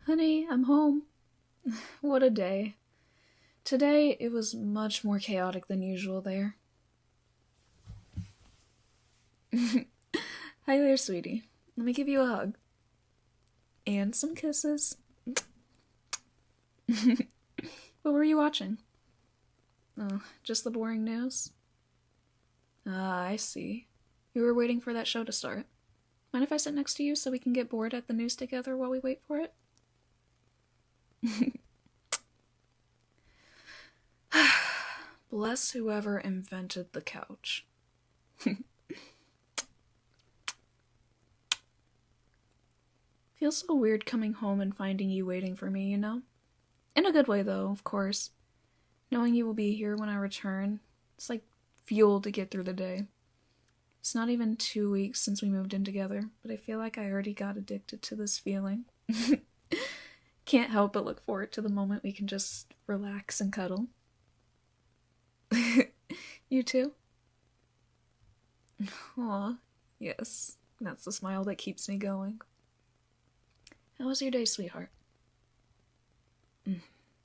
Honey, I'm home. What a day. Today, it was much more chaotic than usual there. Hi there, sweetie. Let me give you a hug. And some kisses. What were you watching? Oh, just the boring news? Ah, I see. You were waiting for that show to start. Mind if I sit next to you so we can get bored at the news together while we wait for it? Bless whoever invented the couch. Feels so weird coming home and finding you waiting for me, you know? In a good way, though, of course. Knowing you will be here when I return, it's like fuel to get through the day. It's not even 2 weeks since we moved in together, but I feel like I already got addicted to this feeling. Can't help but look forward to the moment we can just relax and cuddle. You too? Aw, yes. That's the smile that keeps me going. How was your day, sweetheart?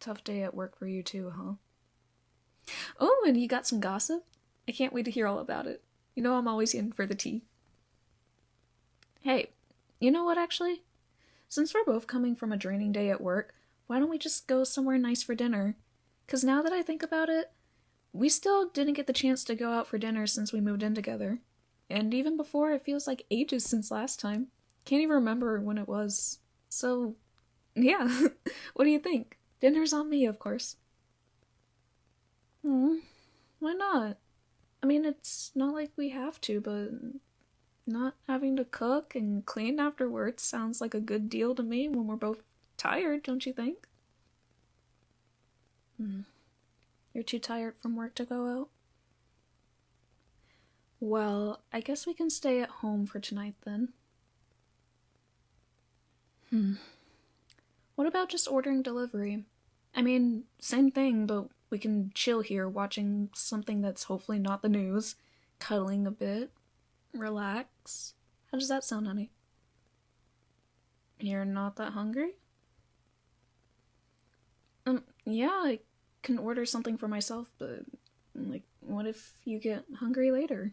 Tough day at work for you too, huh? Oh, and you got some gossip? I can't wait to hear all about it. You know I'm always in for the tea. Hey, you know what actually? Since we're both coming from a draining day at work, why don't we just go somewhere nice for dinner? 'Cause now that I think about it, we still didn't get the chance to go out for dinner since we moved in together. And even before, it feels like ages since last time. Can't even remember when it was. So, yeah. What do you think? Dinner's on me, of course. Why not? I mean, it's not like we have to, but not having to cook and clean afterwards sounds like a good deal to me when we're both tired, don't you think? You're too tired from work to go out? Well, I guess we can stay at home for tonight then. What about just ordering delivery? I mean, same thing, but we can chill here watching something that's hopefully not the news, cuddling a bit, relax. How does that sound, honey? You're not that hungry? Yeah, I can order something for myself, but, like, what if you get hungry later?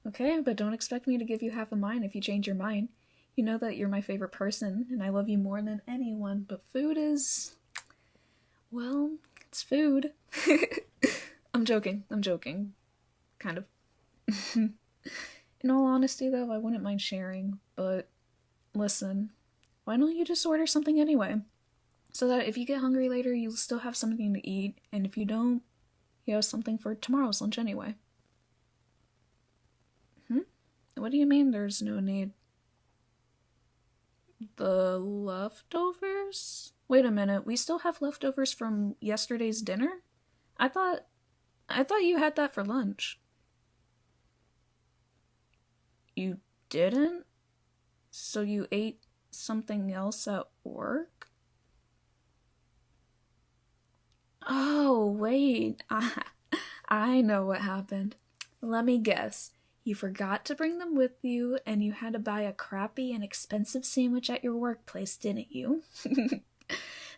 Okay, but don't expect me to give you half a mine if you change your mind. You know that you're my favorite person, and I love you more than anyone, but food is... well, it's food. I'm joking. Kind of. In all honesty, though, I wouldn't mind sharing, but listen, why don't you just order something anyway? So that if you get hungry later, you'll still have something to eat, and if you don't, you have something for tomorrow's lunch anyway. What do you mean there's no need? The leftovers? Wait a minute, we still have leftovers from yesterday's dinner? I thought you had that for lunch. You didn't? So you ate something else at work? Oh, wait. I know what happened. Let me guess. You forgot to bring them with you, and you had to buy a crappy and expensive sandwich at your workplace, didn't you?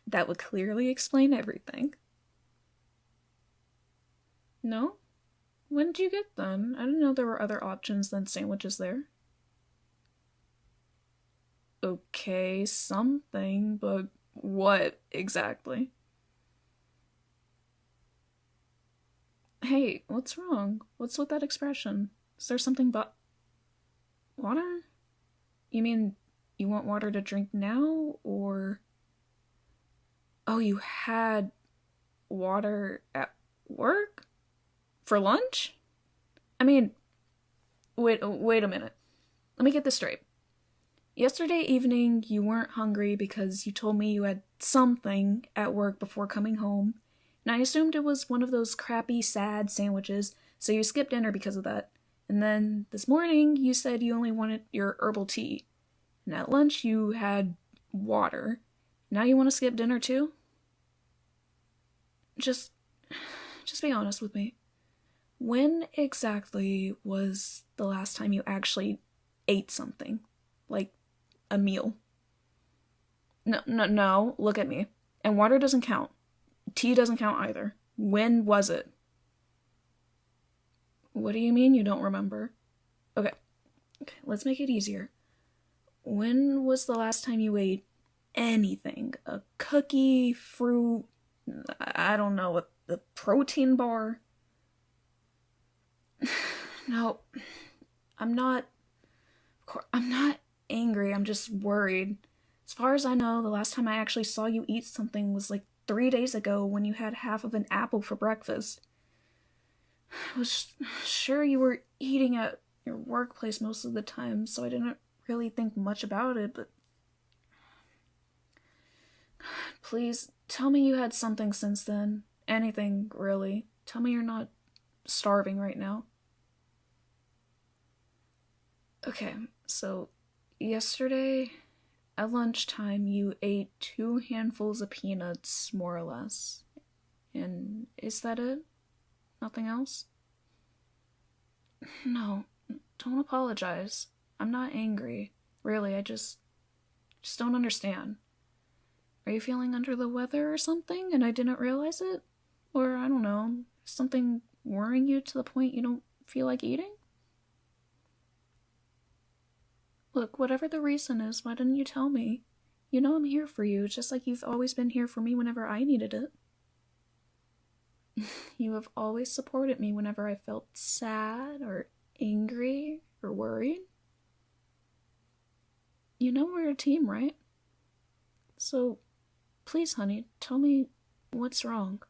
That would clearly explain everything. No? When did you get them? I didn't know there were other options than sandwiches there. Okay, something, but what exactly? Hey, what's wrong? What's with that expression? Is there something but... water? You mean you want water to drink now, or... oh, you had water at work? For lunch? I mean, wait a minute. Let me get this straight. Yesterday evening, you weren't hungry because you told me you had something at work before coming home, and I assumed it was one of those crappy, sad sandwiches, so you skipped dinner because of that. And then this morning, you said you only wanted your herbal tea. And at lunch, you had water. Now you want to skip dinner too? Just be honest with me. When exactly was the last time you actually ate something? Like a meal? No, look at me. And water doesn't count. Tea doesn't count either. When was it? What do you mean you don't remember? Okay, let's make it easier. When was the last time you ate anything? A cookie, fruit, I don't know, a protein bar? No, I'm not angry, I'm just worried. As far as I know, the last time I actually saw you eat something was like 3 days ago when you had half of an apple for breakfast. I was sure you were eating at your workplace most of the time, so I didn't really think much about it, but... Please, tell me you had something since then. Anything, really. Tell me you're not starving right now. Okay, so yesterday at lunchtime you ate 2 handfuls of peanuts, more or less. And is that it? Nothing else? No, don't apologize. I'm not angry. Really, I just don't understand. Are you feeling under the weather or something and I didn't realize it? Or, I don't know, something worrying you to the point you don't feel like eating? Look, whatever the reason is, why didn't you tell me? You know I'm here for you, just like you've always been here for me whenever I needed it. You have always supported me whenever I felt sad or angry or worried. You know we're a team, right? So, please, honey, tell me what's wrong.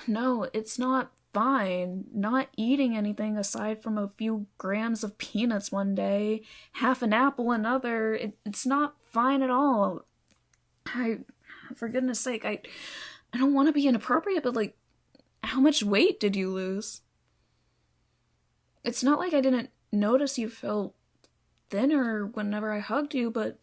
No, it's not fine. Not eating anything aside from a few grams of peanuts one day, half an apple another. It's not fine at all. For goodness sake, I don't want to be inappropriate, but like, how much weight did you lose? It's not like I didn't notice you felt thinner whenever I hugged you, but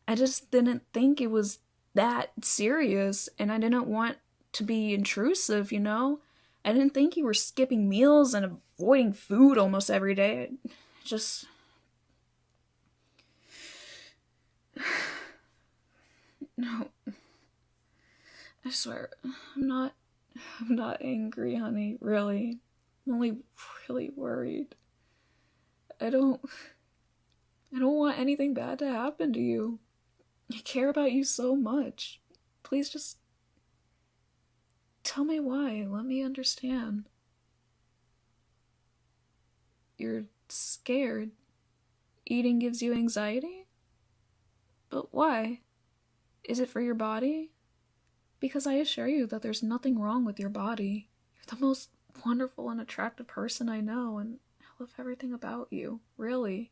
I just didn't think it was that serious, and I didn't want to be intrusive, you know? I didn't think you were skipping meals and avoiding food almost every day. Just... No. I swear, I'm not angry, honey, really. I'm only really worried. I don't want anything bad to happen to you. I care about you so much. Please just tell me why. Let me understand. You're scared. Eating gives you anxiety? But why? Is it for your body? Because I assure you that there's nothing wrong with your body. You're the most wonderful and attractive person I know, and I love everything about you, really.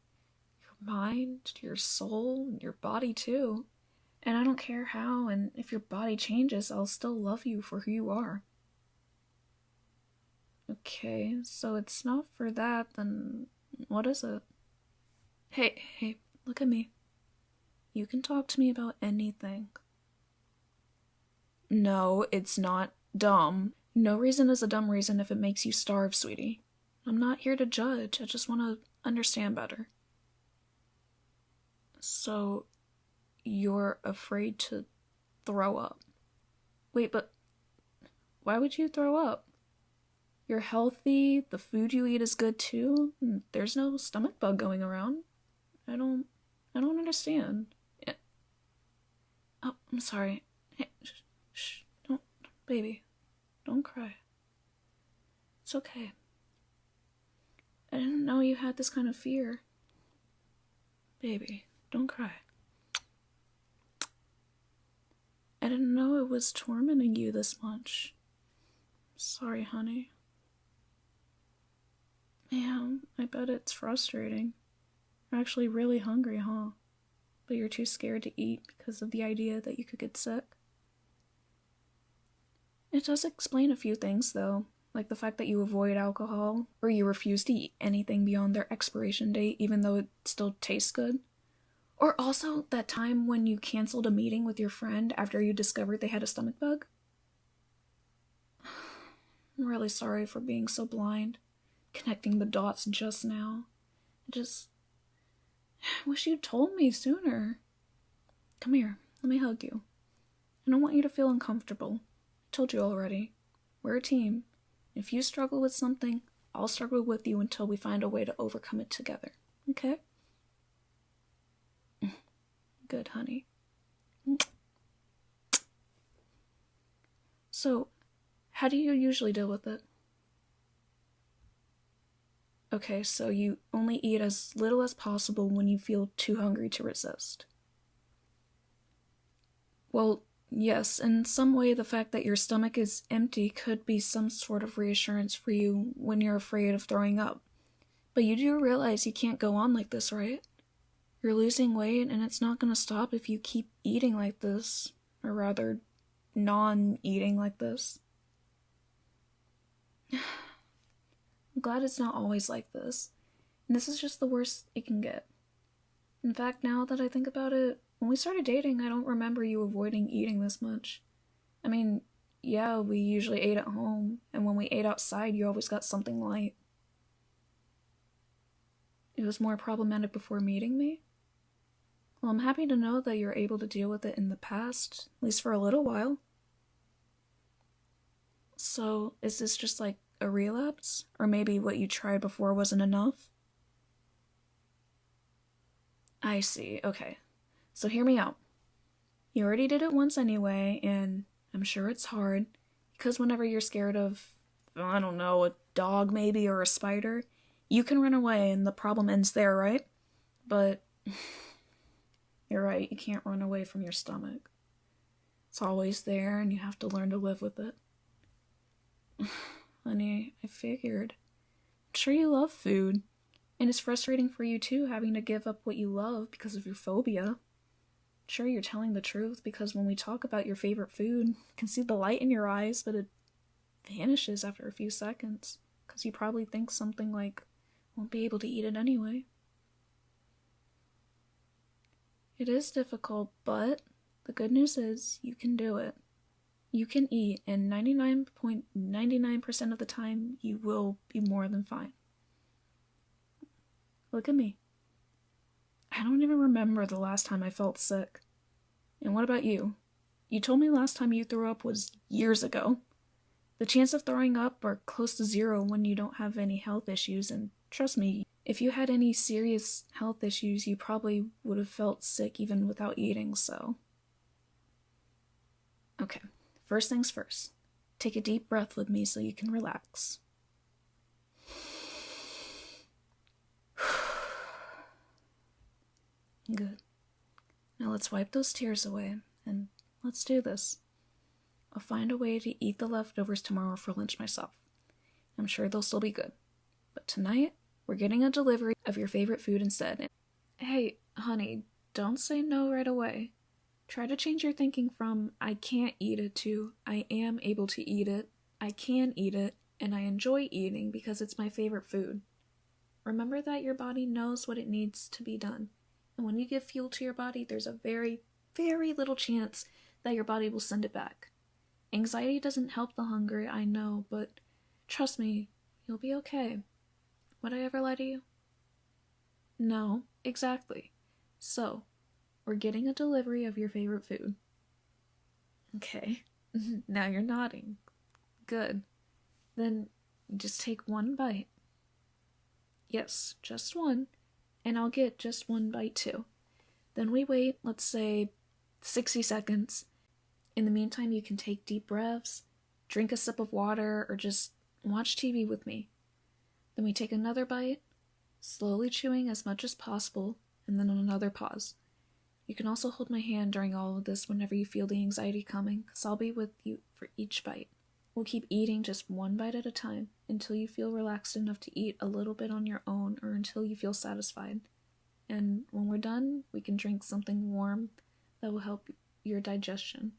Your mind, your soul, and your body too. And I don't care how, and if your body changes, I'll still love you for who you are. Okay, so it's not for that, then what is it? Hey, look at me. You can talk to me about anything. No, it's not dumb. No reason is a dumb reason if it makes you starve, sweetie. I'm not here to judge, I just want to understand better. So, you're afraid to throw up. Wait, but why would you throw up? You're healthy, the food you eat is good too, there's no stomach bug going around. I don't understand. Oh, I'm sorry. Hey, shh, don't, baby, don't cry. It's okay. I didn't know you had this kind of fear. Baby, don't cry. I didn't know it was tormenting you this much. Sorry, honey. Yeah, I bet it's frustrating. You're actually really hungry, huh? But you're too scared to eat because of the idea that you could get sick. It does explain a few things, though, like the fact that you avoid alcohol, or you refuse to eat anything beyond their expiration date even though it still tastes good. Or also that time when you canceled a meeting with your friend after you discovered they had a stomach bug. I'm really sorry for being so blind, connecting the dots just now. I wish you'd told me sooner. Come here, let me hug you. I don't want you to feel uncomfortable. I told you already. We're a team. If you struggle with something, I'll struggle with you until we find a way to overcome it together. Okay? Good, honey. So, how do you usually deal with it? Okay, so you only eat as little as possible when you feel too hungry to resist. Well, yes, in some way the fact that your stomach is empty could be some sort of reassurance for you when you're afraid of throwing up. But you do realize you can't go on like this, right? You're losing weight and it's not gonna stop if you keep eating like this. Or rather, non-eating like this. I'm glad it's not always like this. And this is just the worst it can get. In fact, now that I think about it, when we started dating, I don't remember you avoiding eating this much. I mean, yeah, we usually ate at home, and when we ate outside, you always got something light. It was more problematic before meeting me? Well, I'm happy to know that you're able to deal with it in the past, at least for a little while. So, is this just like a relapse? Or maybe what you tried before wasn't enough? I see, okay. So hear me out. You already did it once anyway, and I'm sure it's hard, because whenever you're scared of, I don't know, a dog maybe, or a spider, you can run away and the problem ends there, right? But you're right, you can't run away from your stomach. It's always there, and you have to learn to live with it. Honey, I figured. I'm sure you love food. And it's frustrating for you too, having to give up what you love because of your phobia. Sure, you're telling the truth, because when we talk about your favorite food, I can see the light in your eyes, but it vanishes after a few seconds. Because you probably think something like, won't be able to eat it anyway. It is difficult, but the good news is you can do it. You can eat, and 99.99% of the time, you will be more than fine. Look at me. I don't even remember the last time I felt sick. And what about you? You told me last time you threw up was years ago. The chance of throwing up are close to zero when you don't have any health issues, and trust me, if you had any serious health issues, you probably would have felt sick even without eating, so. Okay, first things first. Take a deep breath with me so you can relax. Good. Now let's wipe those tears away, and let's do this. I'll find a way to eat the leftovers tomorrow for lunch myself. I'm sure they'll still be good. But tonight, we're getting a delivery of your favorite food instead. Hey, honey, don't say no right away. Try to change your thinking from, I can't eat it, to, I am able to eat it, I can eat it, and I enjoy eating because it's my favorite food. Remember that your body knows what it needs to be done. And when you give fuel to your body, there's a very, very little chance that your body will send it back. Anxiety doesn't help the hunger, I know, but trust me, you'll be okay. Would I ever lie to you? No, exactly. So, we're getting a delivery of your favorite food. Okay, now you're nodding. Good. Then just take one bite. Yes, just one. And I'll get just one bite too. Then we wait, let's say, 60 seconds. In the meantime, you can take deep breaths, drink a sip of water, or just watch TV with me. Then we take another bite, slowly chewing as much as possible, and then another pause. You can also hold my hand during all of this whenever you feel the anxiety coming, because I'll be with you for each bite. We'll keep eating just one bite at a time until you feel relaxed enough to eat a little bit on your own, or until you feel satisfied. And when we're done, we can drink something warm that will help your digestion.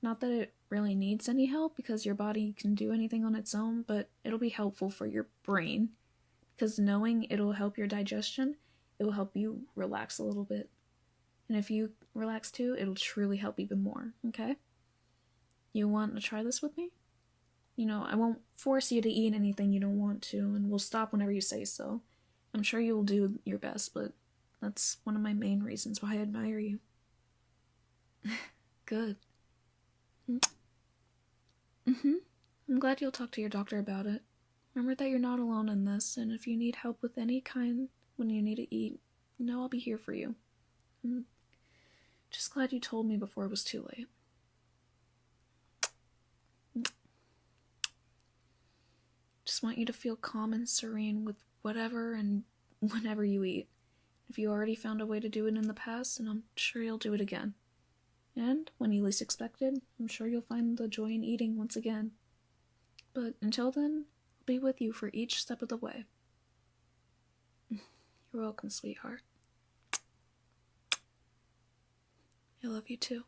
Not that it really needs any help because your body can do anything on its own, but it'll be helpful for your brain. Because knowing it'll help your digestion, it will help you relax a little bit. And if you relax too, it'll truly help even more, okay? You want to try this with me? You know, I won't force you to eat anything you don't want to, and we'll stop whenever you say so. I'm sure you'll do your best, but that's one of my main reasons why I admire you. Good. Mm-hmm. I'm glad you'll talk to your doctor about it. Remember that you're not alone in this, and if you need help with any kind when you need to eat, I'll be here for you. I'm just glad you told me before it was too late. Just want you to feel calm and serene with whatever and whenever you eat. If you already found a way to do it in the past, and I'm sure you'll do it again. And when you least expect it, I'm sure you'll find the joy in eating once again. But until then, I'll be with you for each step of the way. You're welcome, sweetheart. I love you too.